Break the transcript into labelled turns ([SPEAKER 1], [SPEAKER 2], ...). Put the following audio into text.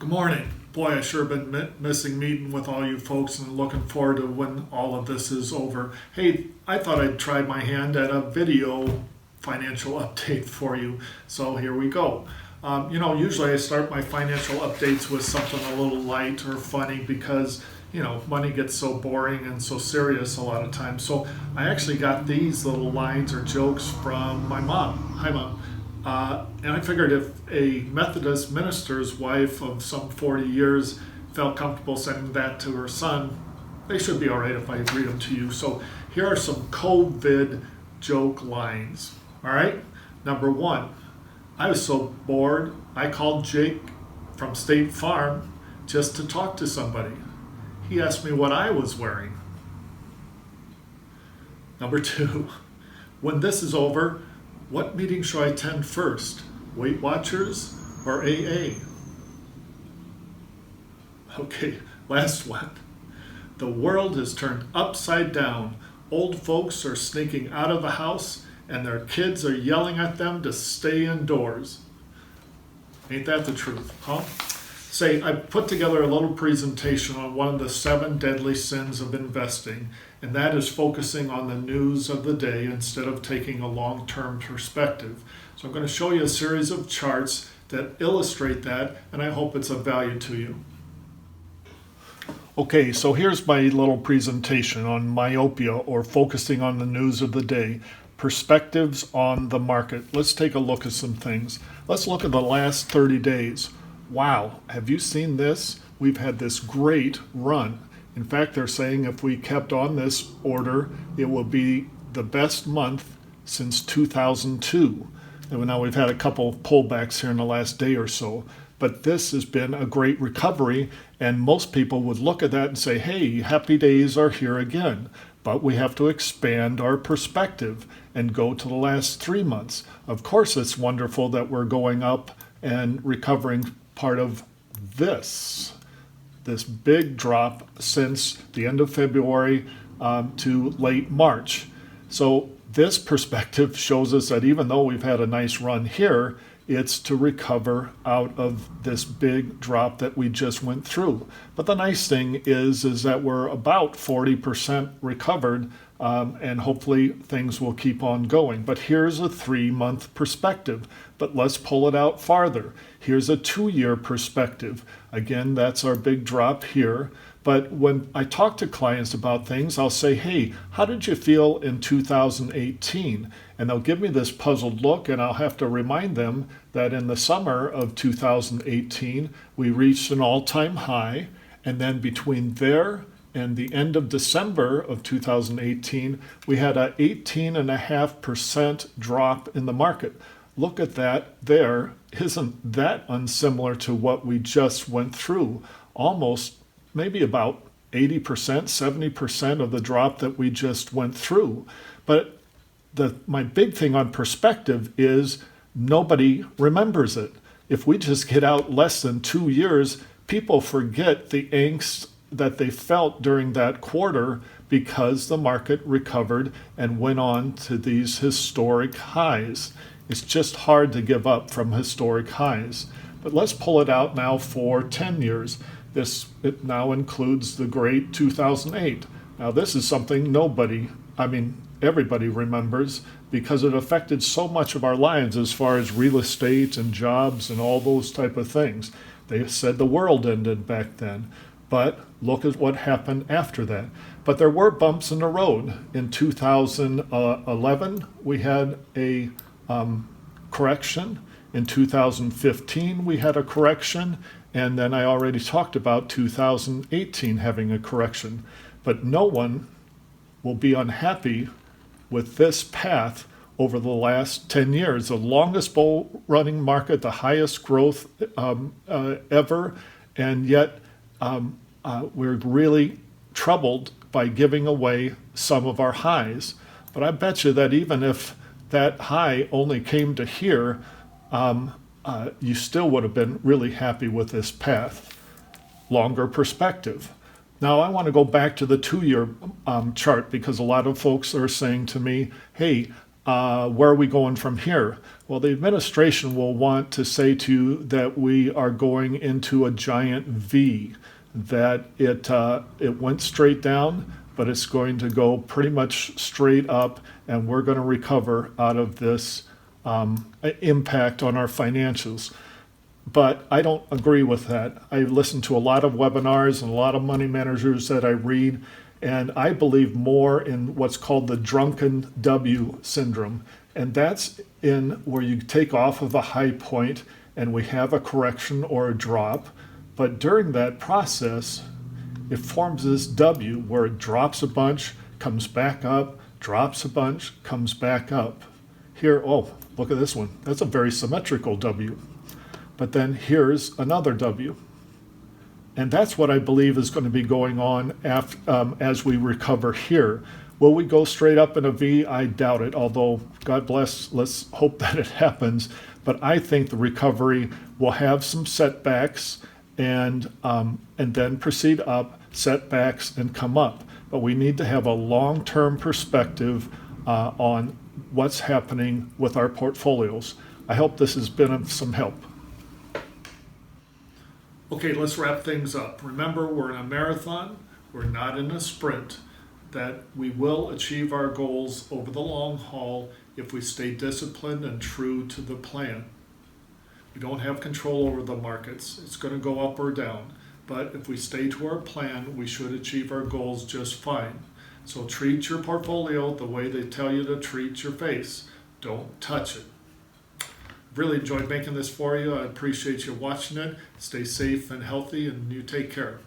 [SPEAKER 1] Good morning. Boy, I sure been missing meeting with all you folks and looking forward to when all of this is over. Hey, I thought I'd try my hand at a video financial update for you. So here we go. Usually I start my financial updates with something a little light or funny because, money gets so boring and so serious a lot of times. So I actually got these little lines or jokes from my mom. Hi, Mom. And I figured if a Methodist minister's wife of some 40 years felt comfortable sending that to her son, they should be all right if I read them to you. So here are some COVID joke lines. All right. Number one, I was so bored, I called Jake from State Farm just to talk to somebody. He asked me what I was wearing. Number two, when this is over, what meeting should I attend first? Weight Watchers or AA? Okay, last one. The world is turned upside down. Old folks are sneaking out of the house and their kids are yelling at them to stay indoors. Ain't that the truth, huh? Say, I put together a little presentation on one of the 7 deadly sins of investing, and that is focusing on the news of the day instead of taking a long-term perspective. So I'm going to show you a series of charts that illustrate that, and I hope it's of value to you. Okay, so here's my little presentation on myopia, or focusing on the news of the day. Perspectives on the market. Let's take a look at some things. Let's look at the last 30 days. Wow, have you seen this? We've had this great run. In fact, they're saying if we kept on this order, it will be the best month since 2002. And now we've had a couple pullbacks here in the last day or so. But this has been a great recovery, and most people would look at that and say, hey, happy days are here again. But we have to expand our perspective and go to the last 3 months. Of course, it's wonderful that we're going up and recovering part of this big drop since the end of February to late March. So this perspective shows us that even though we've had a nice run here, it's to recover out of this big drop that we just went through. But the nice thing is that we're about 40% recovered, and hopefully things will keep on going. But here's a 3-month perspective. But let's pull it out farther. Here's a 2-year perspective. Again, that's our big drop here. But when I talk to clients about things, I'll say, hey, how did you feel in 2018? And they'll give me this puzzled look, and I'll have to remind them that in the summer of 2018, we reached an all-time high. And then between there and the end of December of 2018, we had an 18.5% drop in the market. Look at that there. Isn't that unsimilar to what we just went through? Almost maybe about 80%, 70% of the drop that we just went through. But my big thing on perspective is nobody remembers it. If we just get out less than 2 years, people forget the angst that they felt during that quarter because the market recovered and went on to these historic highs. It's just hard to give up from historic highs. But let's pull it out now for 10 years. It now includes the great 2008. Now this is something everybody remembers because it affected so much of our lives as far as real estate and jobs and all those type of things. They said the world ended back then. But look at what happened after that. But there were bumps in the road. In 2011, we had a correction. In 2015, we had a correction. And then I already talked about 2018 having a correction. But no one will be unhappy with this path over the last 10 years. The longest bull running market, the highest growth ever, and yet we're really troubled by giving away some of our highs. But I bet you that even if that high only came to here, you still would have been really happy with this path. Longer perspective. Now I want to go back to the 2-year chart because a lot of folks are saying to me, hey, where are we going from here? Well, the administration will want to say to you that we are going into a giant V, that it went straight down, but it's going to go pretty much straight up, and we're going to recover out of this impact on our financials. But I don't agree with that. I listen to a lot of webinars and a lot of money managers that I read, and I believe more in what's called the drunken W syndrome. And that's in where you take off of a high point and we have a correction or a drop. But during that process, it forms this W where it drops a bunch, comes back up, drops a bunch, comes back up. Here, oh, look at this one. That's a very symmetrical W. But then here's another W. And that's what I believe is going to be going on as we recover here. Will we go straight up in a V? I doubt it, although God bless, let's hope that it happens. But I think the recovery will have some setbacks and then proceed up, setbacks, and come up. But we need to have a long-term perspective on what's happening with our portfolios. I hope this has been of some help. Okay, let's wrap things up. Remember, we're in a marathon, we're not in a sprint, that we will achieve our goals over the long haul if we stay disciplined and true to the plan. We don't have control over the markets. It's going to go up or down. But if we stay to our plan, we should achieve our goals just fine. So treat your portfolio the way they tell you to treat your face. Don't touch it. Really enjoyed making this for you. I appreciate you watching it. Stay safe and healthy, and you take care.